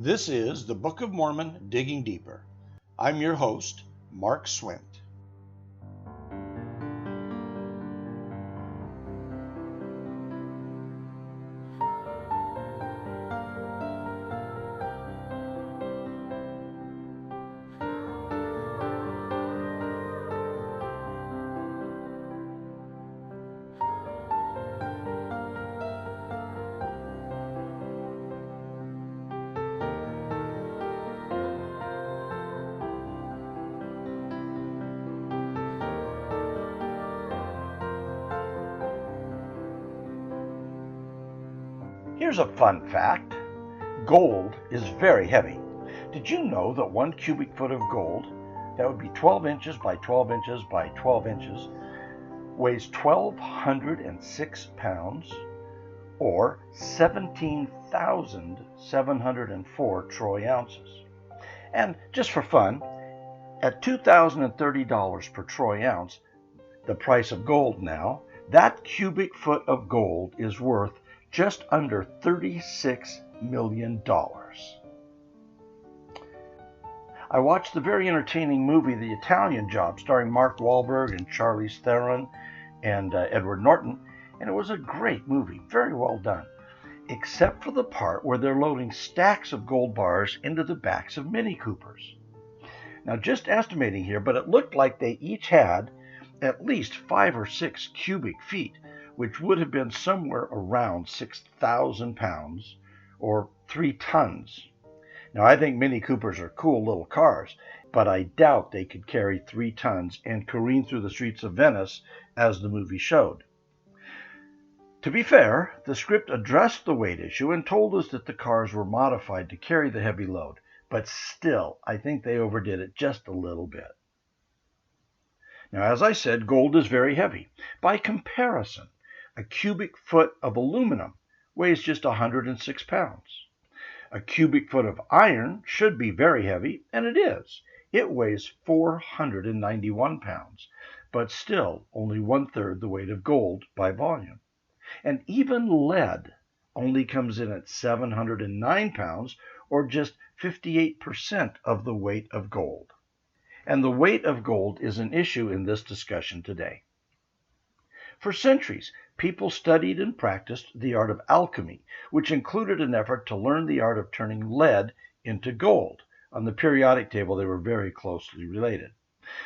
This is the Book of Mormon Digging Deeper. I'm your host, Mark Swint. Here's a fun fact. Gold is very heavy. Did you know that 1 cubic foot of gold, that would be 12 inches by 12 inches by 12 inches, weighs 1,206 pounds, or 17,704 troy ounces? And just for fun, at $2,030 per troy ounce, the price of gold now, that cubic foot of gold is worth just under $36 million. I watched the very entertaining movie The Italian Job, starring Mark Wahlberg and Charlize Theron and Edward Norton, and it was a great movie, very well done, except for the part where they're loading stacks of gold bars into the backs of Mini Coopers. Now, just estimating here, but it looked like they each had at least 5 or 6 cubic feet, which would have been somewhere around 6,000 pounds or 3 tons. Now, I think Mini Coopers are cool little cars, but I doubt they could carry 3 tons and careen through the streets of Venice as the movie showed. To be fair, the script addressed the weight issue and told us that the cars were modified to carry the heavy load, but still, I think they overdid it just a little bit. Now, as I said, gold is very heavy. By comparison, a cubic foot of aluminum weighs just 106 pounds. A cubic foot of iron should be very heavy, and it is. It weighs 491 pounds, but still only 1/3 the weight of gold by volume. And even lead only comes in at 709 pounds, or just 58% of the weight of gold. And the weight of gold is an issue in this discussion today. For centuries, people studied and practiced the art of alchemy, which included an effort to learn the art of turning lead into gold. On the periodic table, they were very closely related.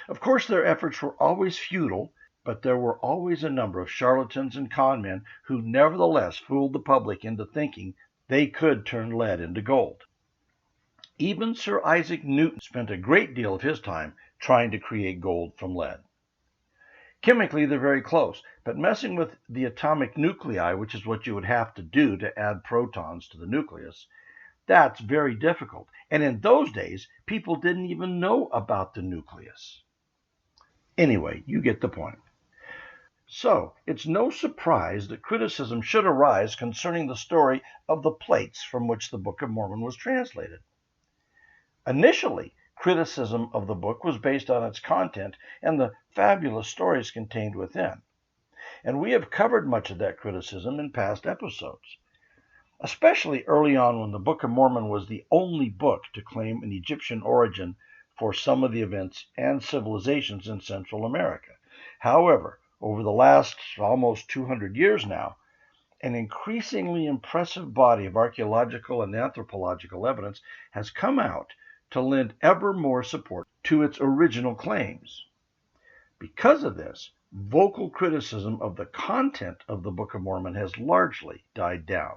Of course, their efforts were always futile, but there were always a number of charlatans and con men who nevertheless fooled the public into thinking they could turn lead into gold. Even Sir Isaac Newton spent a great deal of his time trying to create gold from lead. Chemically, they're very close, but messing with the atomic nuclei, which is what you would have to do to add protons to the nucleus, that's very difficult. And in those days, people didn't even know about the nucleus. Anyway, you get the point. So, it's no surprise that criticism should arise concerning the story of the plates from which the Book of Mormon was translated. Initially, criticism of the book was based on its content and the fabulous stories contained within. And we have covered much of that criticism in past episodes, especially early on when the Book of Mormon was the only book to claim an Egyptian origin for some of the events and civilizations in Central America. However, over the last almost 200 years now, an increasingly impressive body of archaeological and anthropological evidence has come out to lend ever more support to its original claims. Because of this, vocal criticism of the content of the Book of Mormon has largely died down.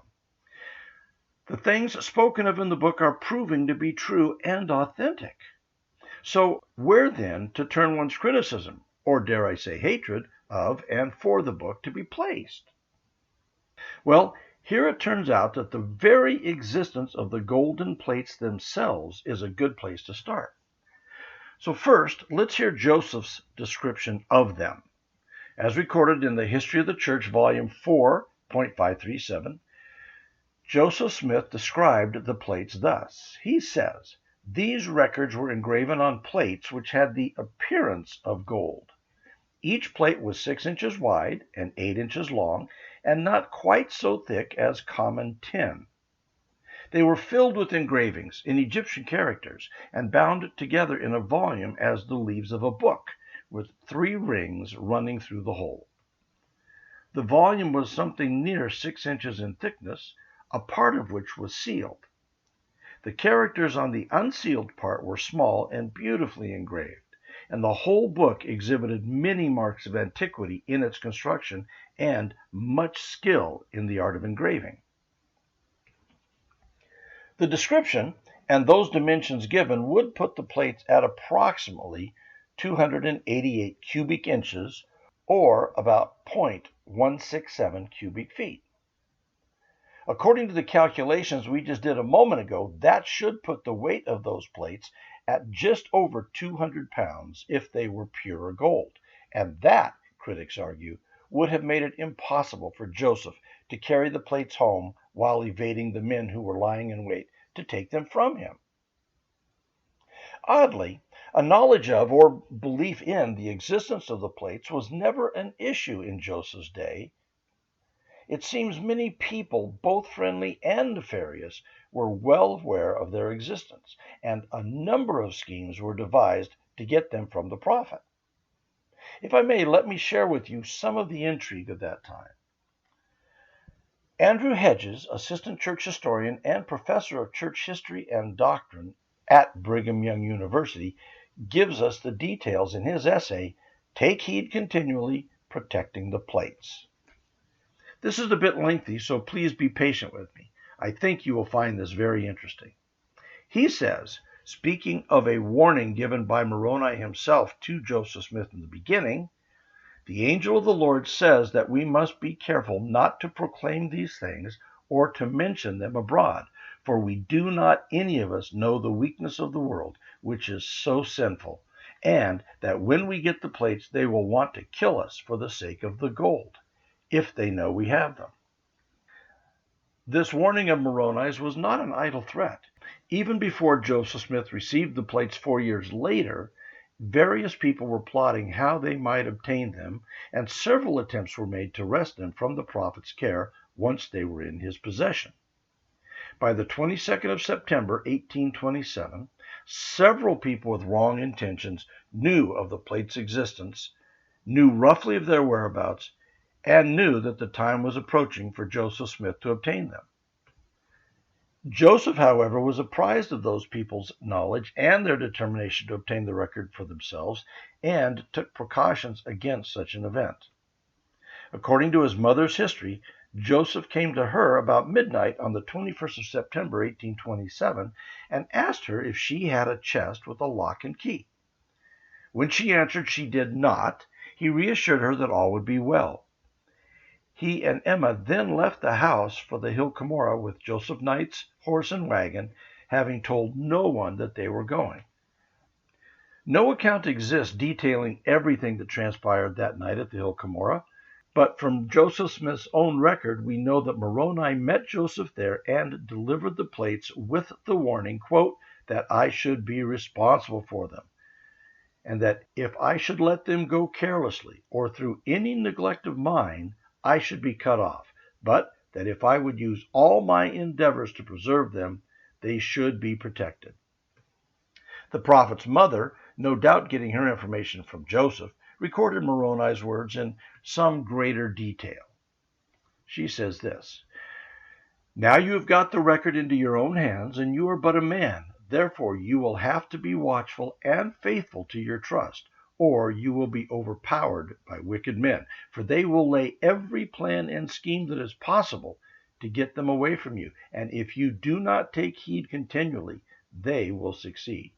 The things spoken of in the book are proving to be true and authentic. So where then to turn one's criticism, or dare I say hatred, of and for the book to be placed? Well, here it turns out that the very existence of the golden plates themselves is a good place to start. So first, let's hear Joseph's description of them. As recorded in the History of the Church, Volume 4.537, Joseph Smith described the plates thus. He says, "These records were engraven on plates which had the appearance of gold. Each plate was 6 inches wide and 8 inches long, and not quite so thick as common tin. They were filled with engravings in Egyptian characters and bound together in a volume as the leaves of a book, with 3 rings running through the whole. The volume was something near 6 inches in thickness, a part of which was sealed. The characters on the unsealed part were small and beautifully engraved, and the whole book exhibited many marks of antiquity in its construction and much skill in the art of engraving. The description and those dimensions given would put the plates at approximately 288 cubic inches, or about 0.167 cubic feet. According to the calculations we just did a moment ago, that should put the weight of those plates at just over 200 pounds if they were pure gold. And that, critics argue, would have made it impossible for Joseph to carry the plates home while evading the men who were lying in wait to take them from him. Oddly, a knowledge of or belief in the existence of the plates was never an issue in Joseph's day. It seems many people, both friendly and nefarious, were well aware of their existence, and a number of schemes were devised to get them from the prophet. If I may, let me share with you some of the intrigue of that time. Andrew Hedges, assistant church historian and professor of church history and doctrine at Brigham Young University, gives us the details in his essay, Take Heed Continually, Protecting the Plates. This is a bit lengthy, so please be patient with me. I think you will find this very interesting. He says, speaking of a warning given by Moroni himself to Joseph Smith in the beginning, the angel of the Lord says that we must be careful not to proclaim these things or to mention them abroad, for we do not any of us know the weakness of the world, which is so sinful, and that when we get the plates they will want to kill us for the sake of the gold, if they know we have them. This warning of Moroni's was not an idle threat. Even before Joseph Smith received the plates 4 years later, various people were plotting how they might obtain them, and several attempts were made to wrest them from the prophet's care once they were in his possession. By the 22nd of September, 1827, several people with wrong intentions knew of the plates' existence, knew roughly of their whereabouts, and knew that the time was approaching for Joseph Smith to obtain them. Joseph, however, was apprised of those people's knowledge and their determination to obtain the record for themselves, and took precautions against such an event. According to his mother's history, Joseph came to her about midnight on the 21st of September, 1827, and asked her if she had a chest with a lock and key. When she answered she did not, he reassured her that all would be well. He and Emma then left the house for the hill Cumorah with Joseph Knight's horse and wagon, having told no one that they were going. No account exists detailing everything that transpired that night at the hill Cumorah, but from Joseph Smith's own record we know that Moroni met Joseph there and delivered the plates with the warning, quote, that I should be responsible for them, and that if I should let them go carelessly or through any neglect of mine, I should be cut off, but that if I would use all my endeavors to preserve them, they should be protected. The prophet's mother, no doubt getting her information from Joseph, recorded Moroni's words in some greater detail. She says this, Now you have got the record into your own hands, and you are but a man. Therefore you will have to be watchful and faithful to your trust, or you will be overpowered by wicked men, for they will lay every plan and scheme that is possible to get them away from you, and if you do not take heed continually, they will succeed.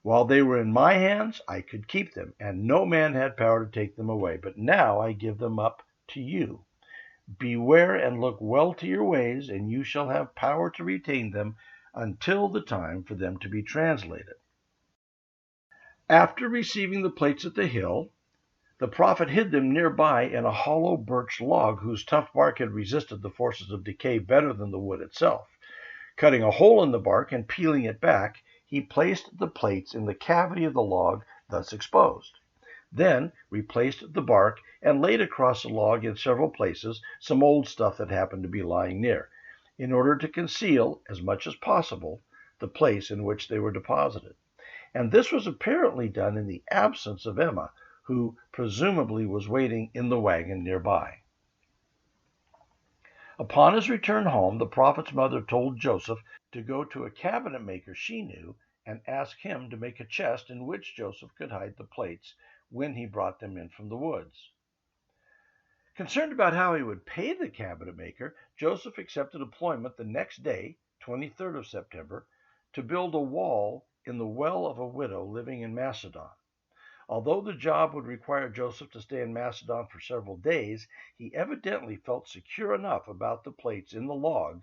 While they were in my hands, I could keep them, and no man had power to take them away, but now I give them up to you. Beware and look well to your ways, and you shall have power to retain them until the time for them to be translated. After receiving the plates at the hill, the prophet hid them nearby in a hollow birch log whose tough bark had resisted the forces of decay better than the wood itself. Cutting a hole in the bark and peeling it back, he placed the plates in the cavity of the log thus exposed. Then replaced the bark and laid across the log in several places some old stuff that happened to be lying near. in order to conceal, as much as possible, the place in which they were deposited. And this was apparently done in the absence of Emma, who presumably was waiting in the wagon nearby. Upon his return home, the prophet's mother told Joseph to go to a cabinet maker she knew and ask him to make a chest in which Joseph could hide the plates when he brought them in from the woods. Concerned about how he would pay the cabinet maker, Joseph accepted employment the next day, 23rd of September, to build a wall in the well of a widow living in Macedon. Although the job would require Joseph to stay in Macedon for several days, he evidently felt secure enough about the plates in the log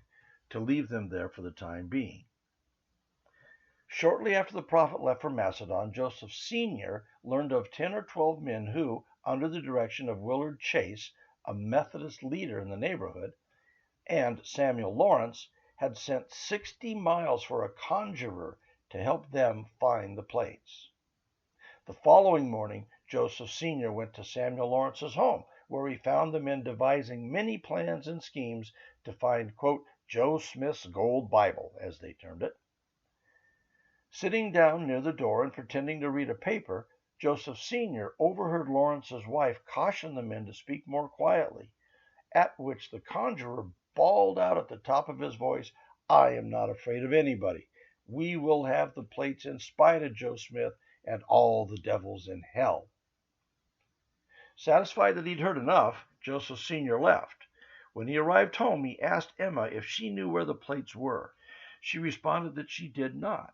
to leave them there for the time being. Shortly after the prophet left for Macedon, Joseph Sr. learned of 10 or 12 men who, under the direction of Willard Chase, a Methodist leader in the neighborhood, and Samuel Lawrence, had sent 60 miles for a conjurer to help them find the plates. The following morning, Joseph Sr. went to Samuel Lawrence's home, where he found the men devising many plans and schemes to find, quote, Joe Smith's gold Bible, as they termed it. Sitting down near the door and pretending to read a paper, Joseph Sr. overheard Lawrence's wife caution the men to speak more quietly, at which the conjurer bawled out at the top of his voice, I am not afraid of anybody. We will have the plates in spite of Joe Smith and all the devils in hell. Satisfied that he'd heard enough, Joseph Sr. left. When he arrived home, he asked Emma if she knew where the plates were. She responded that she did not.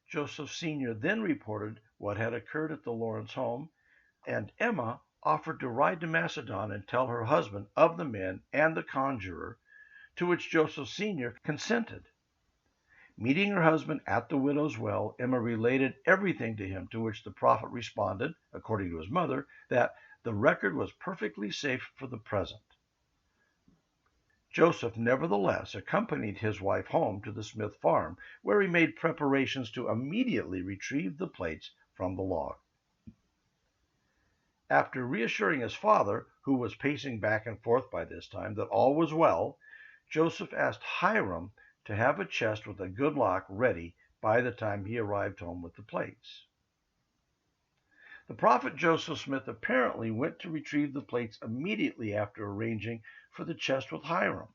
Joseph Sr. then reported what had occurred at the Lawrence home, and Emma offered to ride to Macedon and tell her husband of the men and the conjurer, to which Joseph Sr. consented. Meeting her husband at the widow's well, Emma related everything to him, to which the prophet responded, according to his mother, that the record was perfectly safe for the present. Joseph nevertheless accompanied his wife home to the Smith farm, where he made preparations to immediately retrieve the plates from the log. After reassuring his father, who was pacing back and forth by this time, that all was well, Joseph asked Hiram to have a chest with a good lock ready by the time he arrived home with the plates. The prophet Joseph Smith apparently went to retrieve the plates immediately after arranging for the chest with Hiram.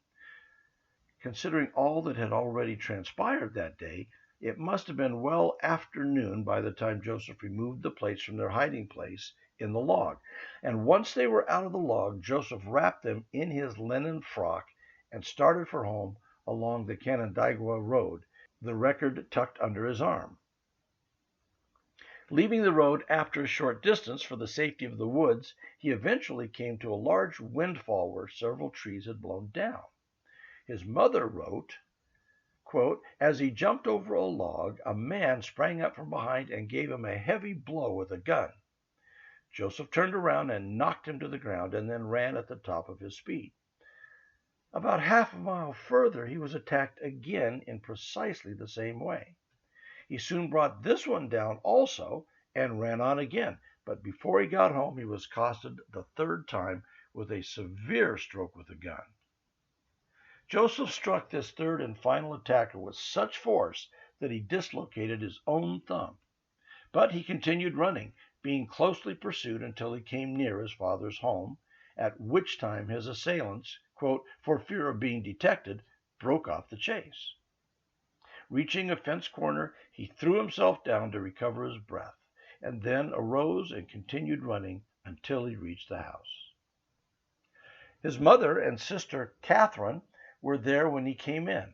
Considering all that had already transpired that day, it must have been well after noon by the time Joseph removed the plates from their hiding place in the log. And once they were out of the log, Joseph wrapped them in his linen frock and started for home along the Canandaigua road, the record tucked under his arm. Leaving the road after a short distance for the safety of the woods, he eventually came to a large windfall where several trees had blown down. His mother wrote, quote, as he jumped over a log, a man sprang up from behind and gave him a heavy blow with a gun. Joseph turned around and knocked him to the ground and then ran at the top of his speed. About half a mile further, he was attacked again in precisely the same way. He soon brought this one down also and ran on again, but before he got home, he was accosted the third time with a severe stroke with a gun. Joseph struck this third and final attacker with such force that he dislocated his own thumb. But he continued running, being closely pursued until he came near his father's home, at which time his assailants, quote, for fear of being detected, broke off the chase. Reaching a fence corner, he threw himself down to recover his breath, and then arose and continued running until he reached the house. His mother and sister, Catherine, were there when he came in.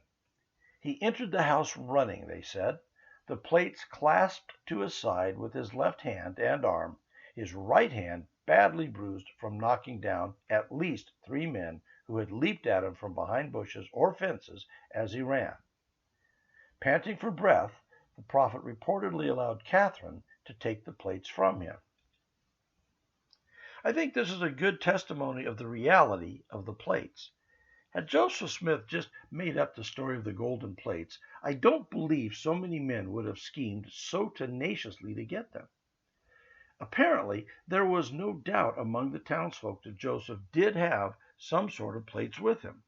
He entered the house running, they said, the plates clasped to his side with his left hand and arm, his right hand badly bruised from knocking down at least 3 men who had leaped at him from behind bushes or fences as he ran. Panting for breath, the prophet reportedly allowed Catherine to take the plates from him. I think this is a good testimony of the reality of the plates. Had Joseph Smith just made up the story of the golden plates, I don't believe so many men would have schemed so tenaciously to get them. Apparently, there was no doubt among the townsfolk that Joseph did have some sort of plates with him.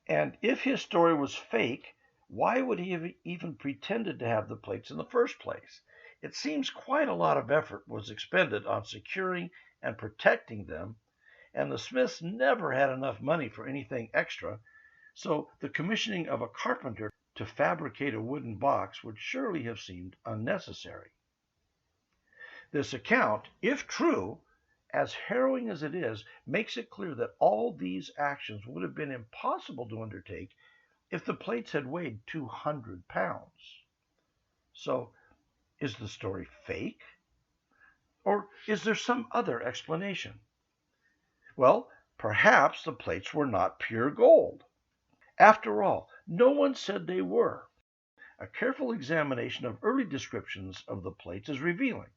And if his story was fake, why would he have even pretended to have the plates in the first place? It seems quite a lot of effort was expended on securing and protecting them, and the Smiths never had enough money for anything extra, so the commissioning of a carpenter to fabricate a wooden box would surely have seemed unnecessary. This account, if true, as harrowing as it is, makes it clear that all these actions would have been impossible to undertake if the plates had weighed 200 pounds. So, is the story fake? Or is there some other explanation? Well, perhaps the plates were not pure gold. After all, no one said they were. A careful examination of early descriptions of the plates is revealing.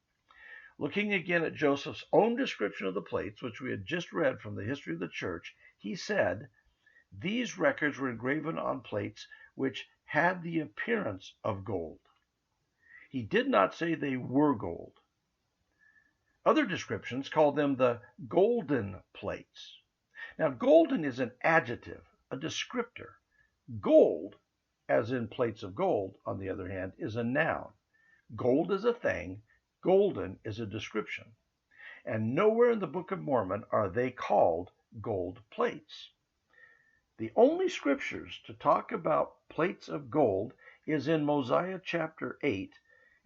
Looking again at Joseph's own description of the plates, which we had just read from the history of the church, he said, "These records were engraven on plates which had the appearance of gold." He did not say they were gold. Other descriptions call them the golden plates. Now, golden is an adjective, a descriptor. Gold, as in plates of gold, on the other hand, is a noun. Gold is a thing, golden is a description. And nowhere in the Book of Mormon are they called gold plates. The only scriptures to talk about plates of gold is in Mosiah chapter 8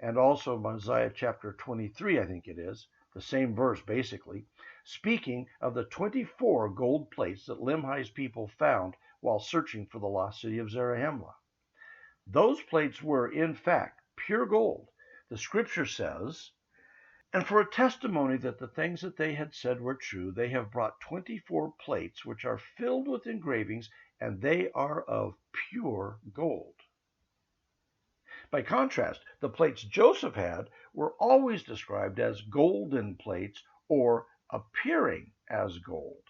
and also Mosiah chapter 23, I think it is, the same verse basically, speaking of the 24 gold plates that Limhi's people found while searching for the lost city of Zarahemla. Those plates were, in fact, pure gold. The scripture says, "And for a testimony that the things that they had said were true, they have brought 24 plates which are filled with engravings, and they are of pure gold." By contrast, the plates Joseph had were always described as golden plates or appearing as gold.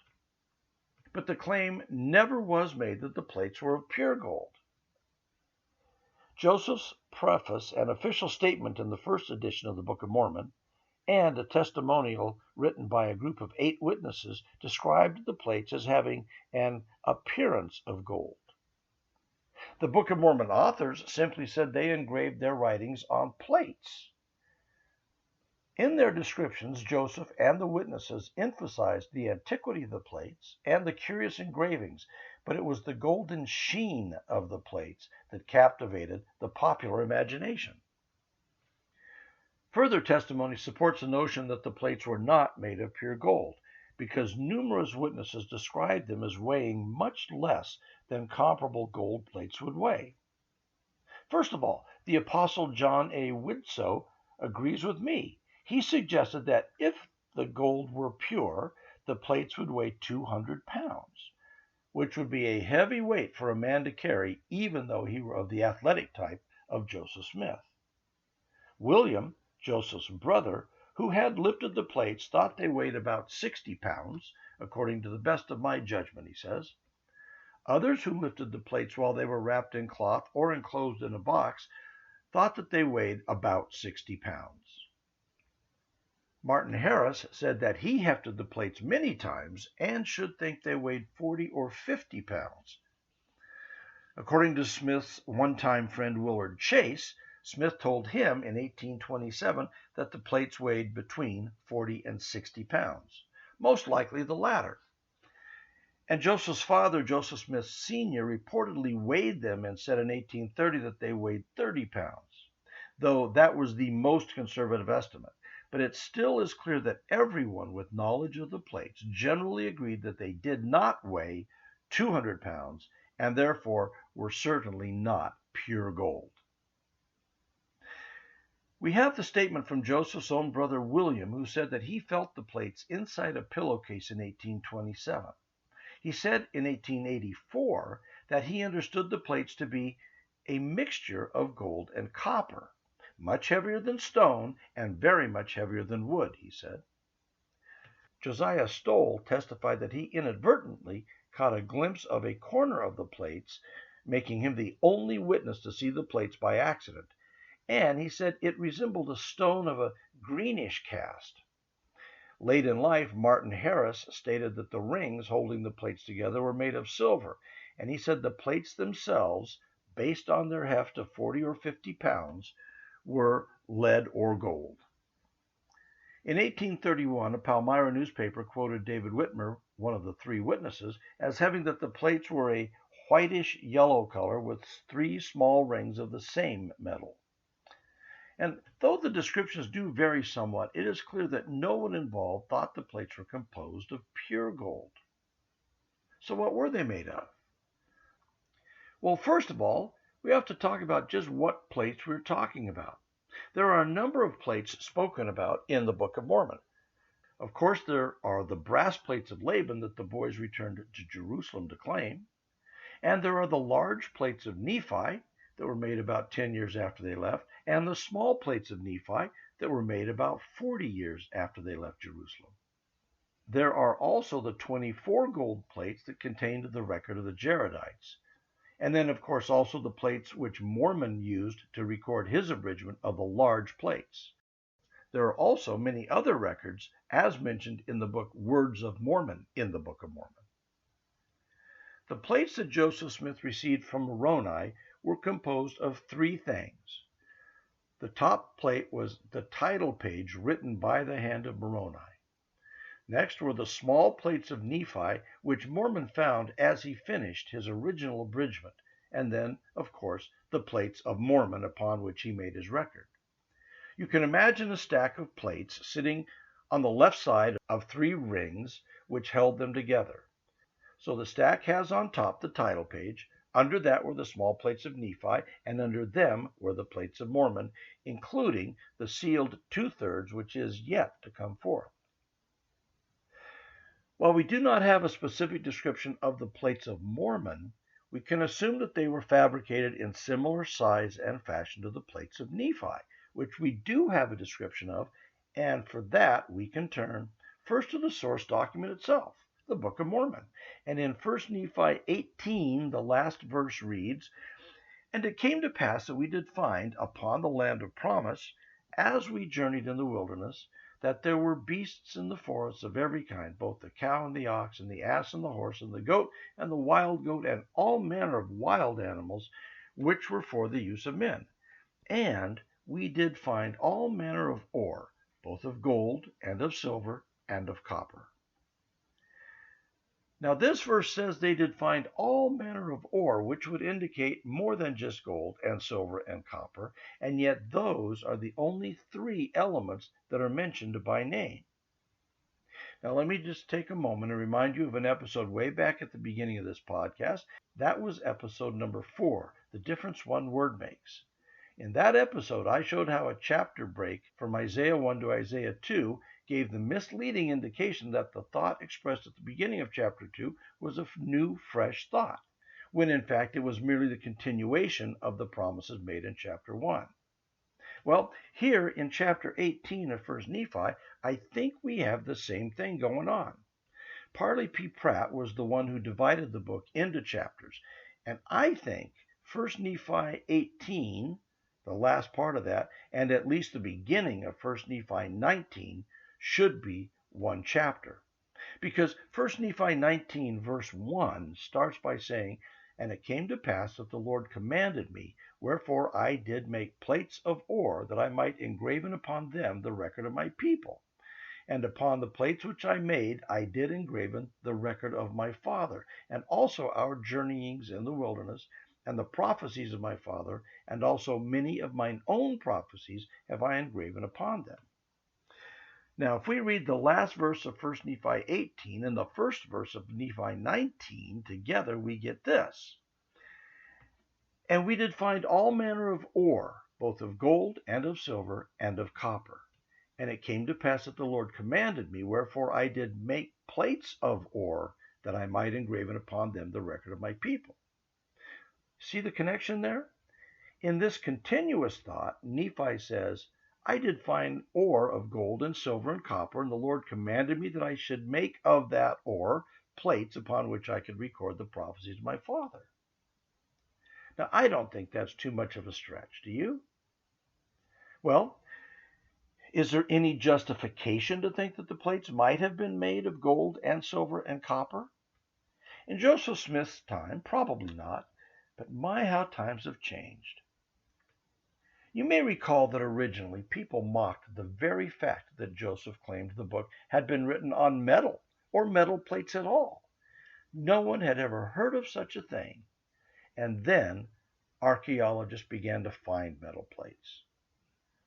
But the claim never was made that the plates were of pure gold. Joseph's preface and official statement in the first edition of the Book of Mormon, and a testimonial written by a group of 8 witnesses, described the plates as having an appearance of gold. The Book of Mormon authors simply said they engraved their writings on plates. In their descriptions, Joseph and the witnesses emphasized the antiquity of the plates and the curious engravings, but it was the golden sheen of the plates that captivated the popular imagination. Further testimony supports the notion that the plates were not made of pure gold, because numerous witnesses described them as weighing much less than comparable gold plates would weigh. First of all, the Apostle John A. Widtsoe agrees with me. He suggested that if the gold were pure, the plates would weigh 200 pounds, which would be a heavy weight for a man to carry, even though he were of the athletic type of Joseph Smith. William, Joseph's brother, who had lifted the plates, thought they weighed about 60 pounds, according to the best of my judgment, he says. Others who lifted the plates while they were wrapped in cloth or enclosed in a box thought that they weighed about 60 pounds. Martin Harris said that he hefted the plates many times and should think they weighed 40 or 50 pounds. According to Smith's one-time friend Willard Chase, Smith told him in 1827 that the plates weighed between 40 and 60 pounds, most likely the latter. And Joseph's father, Joseph Smith Sr., reportedly weighed them and said in 1830 that they weighed 30 pounds, though that was the most conservative estimate. But it still is clear that everyone with knowledge of the plates generally agreed that they did not weigh 200 pounds and therefore were certainly not pure gold. We have the statement from Joseph's own brother William, who said that he felt the plates inside a pillowcase in 1827. He said in 1884 that he understood the plates to be a mixture of gold and copper, much heavier than stone and very much heavier than wood, he said. Josiah Stoll testified that he inadvertently caught a glimpse of a corner of the plates, making him the only witness to see the plates by accident, and he said it resembled a stone of a greenish cast. Late in life, Martin Harris stated that the rings holding the plates together were made of silver, And he said the plates themselves, based on their heft of 40 or 50 pounds, were lead or gold. In 1831, a Palmyra newspaper quoted David Whitmer, one of the three witnesses, as having that the plates were a whitish yellow color with 3 small rings of the same metal. And though the descriptions do vary somewhat, it is clear that no one involved thought the plates were composed of pure gold. So what were they made of? Well, first of all, we have to talk about just what plates we're talking about. There are a number of plates spoken about in the Book of Mormon. Of course, there are the brass plates of Laban that the boys returned to Jerusalem to claim, and there are the large plates of Nephi that were made about 10 years after they left, and the small plates of Nephi that were made about 40 years after they left Jerusalem. There are also the 24 gold plates that contained the record of the Jaredites, and then, of course, also the plates which Mormon used to record his abridgment of the large plates. There are also many other records, as mentioned in the book Words of Mormon in the Book of Mormon. The plates that Joseph Smith received from Moroni were composed of 3 things. The top plate was the title page written by the hand of Moroni. Next were the small plates of Nephi, which Mormon found as he finished his original abridgment, and then, of course, the plates of Mormon upon which he made his record. You can imagine a stack of plates sitting on the left side of 3 rings which held them together. So the stack has on top the title page, under that were the small plates of Nephi, and under them were the plates of Mormon, including the sealed 2/3, which is yet to come forth. While we do not have a specific description of the plates of Mormon, we can assume that they were fabricated in similar size and fashion to the plates of Nephi, which we do have a description of, and for that we can turn first to the source document itself, the Book of Mormon. And in 1 Nephi 18, the last verse reads, "And it came to pass that we did find upon the land of promise, as we journeyed in the wilderness, that there were beasts in the forests of every kind, both the cow and the ox, and the ass and the horse, and the goat, and the wild goat, and all manner of wild animals, which were for the use of men. And we did find all manner of ore, both of gold, and of silver, and of copper." Now this verse says they did find all manner of ore, which would indicate more than just gold and silver and copper, and yet those are the only 3 elements that are mentioned by name. Now let me just take a moment and remind you of an episode way back at the beginning of this podcast. That was episode number 4, The Difference One Word Makes. In that episode, I showed how a chapter break from Isaiah 1 to Isaiah 2 gave the misleading indication that the thought expressed at the beginning of chapter 2 was a new, fresh thought, when in fact it was merely the continuation of the promises made in chapter 1. Well, here in chapter 18 of 1 Nephi, I think we have the same thing going on. Parley P. Pratt was the one who divided the book into chapters, and I think 1 Nephi 18, the last part of that, and at least the beginning of 1 Nephi 19, should be one chapter. Because 1 Nephi 19 verse 1 starts by saying, "And it came to pass that the Lord commanded me, wherefore I did make plates of ore, that I might engraven upon them the record of my people. And upon the plates which I made I did engraven the record of my father, and also our journeyings in the wilderness, and the prophecies of my father, and also many of mine own prophecies have I engraven upon them." Now, if we read the last verse of 1 Nephi 18 and the first verse of Nephi 19 together, we get this. "And we did find all manner of ore, both of gold and of silver and of copper. And it came to pass that the Lord commanded me, wherefore I did make plates of ore, that I might engraven upon them the record of my people." See the connection there? In this continuous thought, Nephi says, "I did find ore of gold and silver and copper, and the Lord commanded me that I should make of that ore plates upon which I could record the prophecies of my father." Now, I don't think that's too much of a stretch, do you? Well, is there any justification to think that the plates might have been made of gold and silver and copper? In Joseph Smith's time, probably not, but my how times have changed. You may recall that originally people mocked the very fact that Joseph claimed the book had been written on metal or metal plates at all. No one had ever heard of such a thing. And then archaeologists began to find metal plates.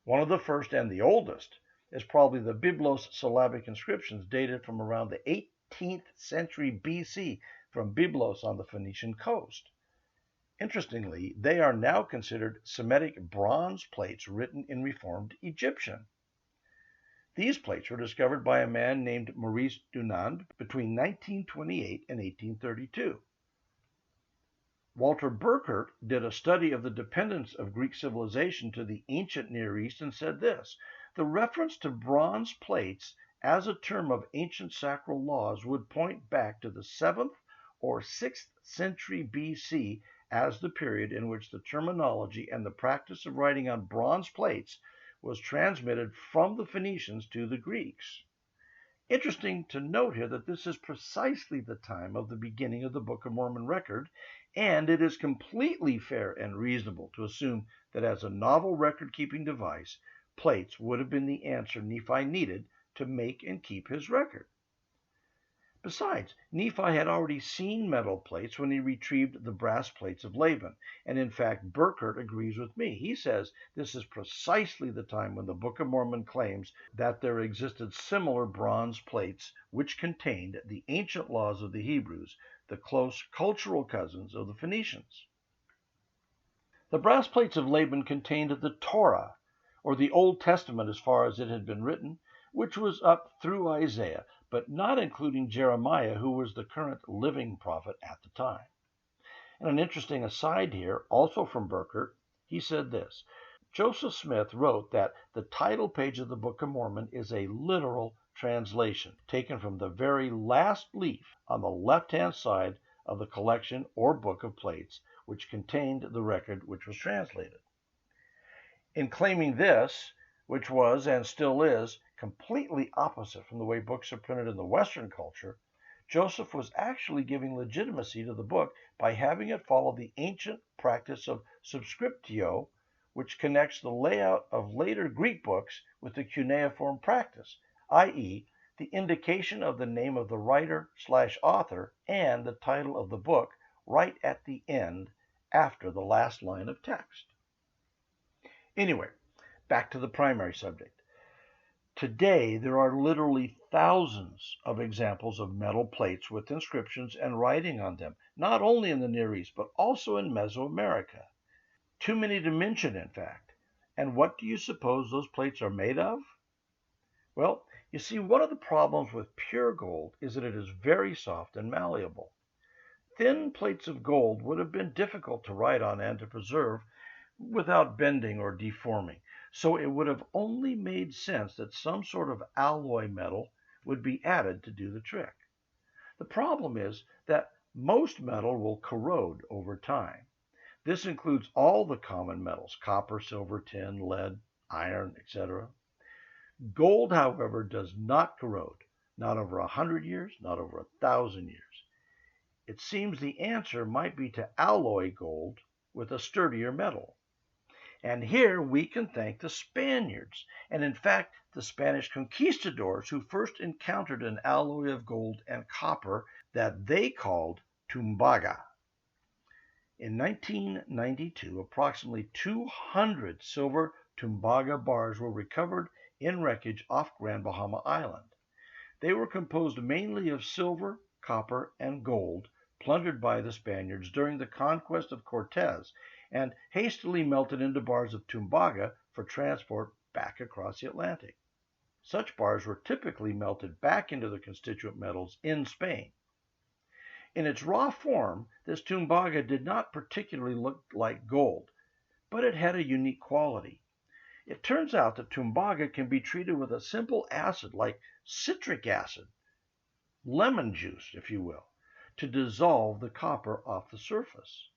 One of the first and the oldest is probably the Byblos syllabic inscriptions dated from around the 18th century BC from Byblos on the Phoenician coast. Interestingly, they are now considered Semitic bronze plates written in Reformed Egyptian. These plates were discovered by a man named Maurice Dunand between 1928 and 1832. Walter Burkert did a study of the dependence of Greek civilization to the ancient Near East and said this: the reference to bronze plates as a term of ancient sacral laws would point back to the 7th or 6th century BC as the period in which the terminology and the practice of writing on bronze plates was transmitted from the Phoenicians to the Greeks. Interesting to note here that this is precisely the time of the beginning of the Book of Mormon record, and it is completely fair and reasonable to assume that as a novel record-keeping device, plates would have been the answer Nephi needed to make and keep his record. Besides, Nephi had already seen metal plates when he retrieved the brass plates of Laban, and in fact, Burkert agrees with me. He says this is precisely the time when the Book of Mormon claims that there existed similar bronze plates which contained the ancient laws of the Hebrews, the close cultural cousins of the Phoenicians. The brass plates of Laban contained the Torah, or the Old Testament as far as it had been written, which was up through Isaiah, but not including Jeremiah, who was the current living prophet at the time. And an interesting aside here, also from Burkert, he said this: Joseph Smith wrote that the title page of the Book of Mormon is a literal translation, taken from the very last leaf on the left-hand side of the collection or book of plates, which contained the record which was translated. In claiming this, which was and still is completely opposite from the way books are printed in the Western culture, Joseph was actually giving legitimacy to the book by having it follow the ancient practice of subscriptio, which connects the layout of later Greek books with the cuneiform practice, i.e., the indication of the name of the writer/author and the title of the book right at the end after the last line of text. Anyway, back to the primary subject. Today, there are literally thousands of examples of metal plates with inscriptions and writing on them, not only in the Near East, but also in Mesoamerica. Too many to mention, in fact. And what do you suppose those plates are made of? Well, you see, one of the problems with pure gold is that it is very soft and malleable. Thin plates of gold would have been difficult to write on and to preserve without bending or deforming. So it would have only made sense that some sort of alloy metal would be added to do the trick. The problem is that most metal will corrode over time. This includes all the common metals: copper, silver, tin, lead, iron, etc. Gold, however, does not corrode, not over 100 years, not over 1,000 years. It seems the answer might be to alloy gold with a sturdier metal. And here we can thank the Spaniards, and in fact the Spanish conquistadors, who first encountered an alloy of gold and copper that they called tumbaga. In 1992, approximately 200 silver tumbaga bars were recovered in wreckage off Grand Bahama Island. They were composed mainly of silver, copper, and gold, plundered by the Spaniards during the conquest of Cortez, and hastily melted into bars of tumbaga for transport back across the Atlantic. Such bars were typically melted back into the constituent metals in Spain. In its raw form, this tumbaga did not particularly look like gold, but it had a unique quality. It turns out that tumbaga can be treated with a simple acid like citric acid, lemon juice, if you will, to dissolve the copper off the surface.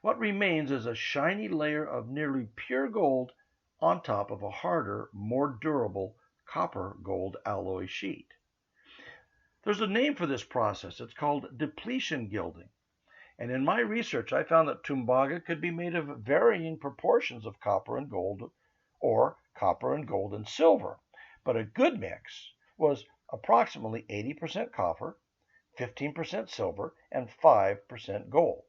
What remains is a shiny layer of nearly pure gold on top of a harder, more durable copper-gold alloy sheet. There's a name for this process. It's called depletion gilding. And in my research, I found that tumbaga could be made of varying proportions of copper and gold, or copper and gold and silver. But a good mix was approximately 80% copper, 15% silver, and 5% gold.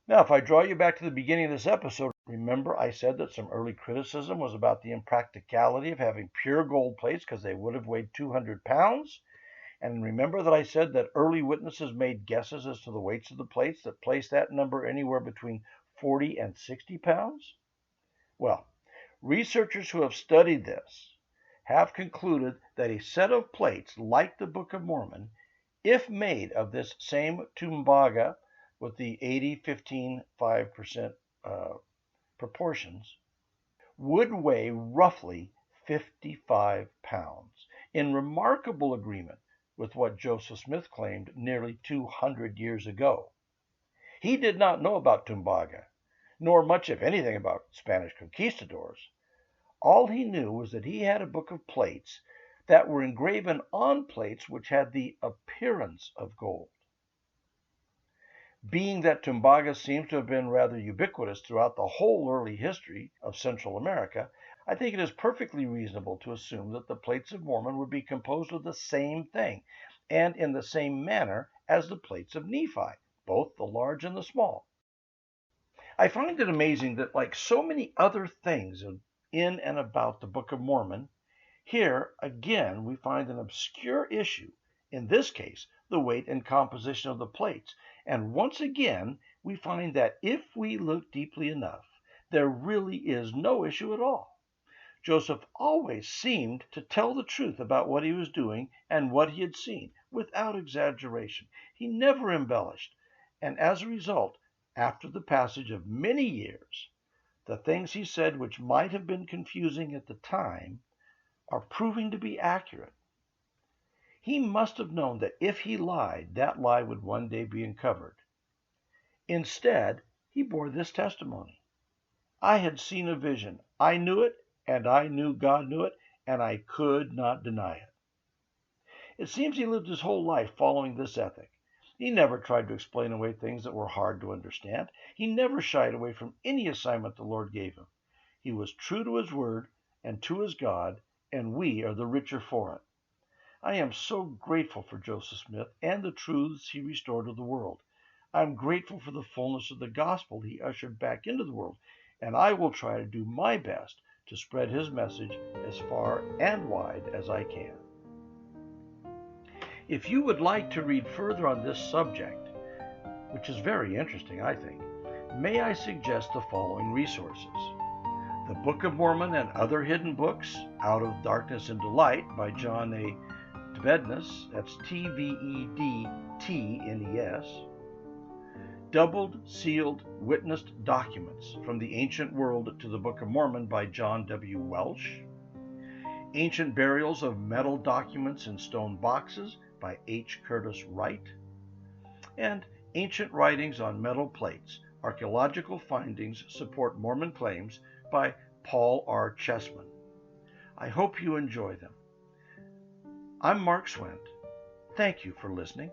Now, if I draw you back to the beginning of this episode, remember I said that some early criticism was about the impracticality of having pure gold plates because they would have weighed 200 pounds? And remember that I said that early witnesses made guesses as to the weights of the plates that placed that number anywhere between 40 and 60 pounds? Well, researchers who have studied this have concluded that a set of plates like the Book of Mormon, if made of this same tumbaga with the 80-15-5% proportions, would weigh roughly 55 pounds, in remarkable agreement with what Joseph Smith claimed nearly 200 years ago. He did not know about tumbaga, nor much if anything about Spanish conquistadors. All he knew was that he had a book of plates that were engraven on plates which had the appearance of gold. Being that tumbaga seems to have been rather ubiquitous throughout the whole early history of Central America, I think it is perfectly reasonable to assume that the plates of Mormon would be composed of the same thing, and in the same manner as the plates of Nephi, both the large and the small. I find it amazing that, like so many other things in and about the Book of Mormon, here again we find an obscure issue, in this case the weight and composition of the plates, and once again we find that if we look deeply enough, there really is no issue at all. Joseph always seemed to tell the truth about what he was doing and what he had seen, without exaggeration. He never embellished, and as a result, after the passage of many years, the things he said which might have been confusing at the time are proving to be accurate. He must have known that if he lied, that lie would one day be uncovered. Instead, he bore this testimony: I had seen a vision. I knew it, and I knew God knew it, and I could not deny it. It seems he lived his whole life following this ethic. He never tried to explain away things that were hard to understand. He never shied away from any assignment the Lord gave him. He was true to his word and to his God, and we are the richer for it. I am so grateful for Joseph Smith and the truths he restored to the world. I'm grateful for the fullness of the gospel he ushered back into the world, and I will try to do my best to spread his message as far and wide as I can. If you would like to read further on this subject, which is very interesting, I think, may I suggest the following resources: The Book of Mormon and Other Hidden Books, Out of Darkness into Light by John A. Tvednes, that's Tvedtnes, Doubled, Sealed, Witnessed Documents from the Ancient World to the Book of Mormon by John W. Welsh, Ancient Burials of Metal Documents in Stone Boxes by H. Curtis Wright, and Ancient Writings on Metal Plates, Archaeological Findings Support Mormon Claims by Paul R. Chessman. I hope you enjoy them. I'm Mark Swent. Thank you for listening.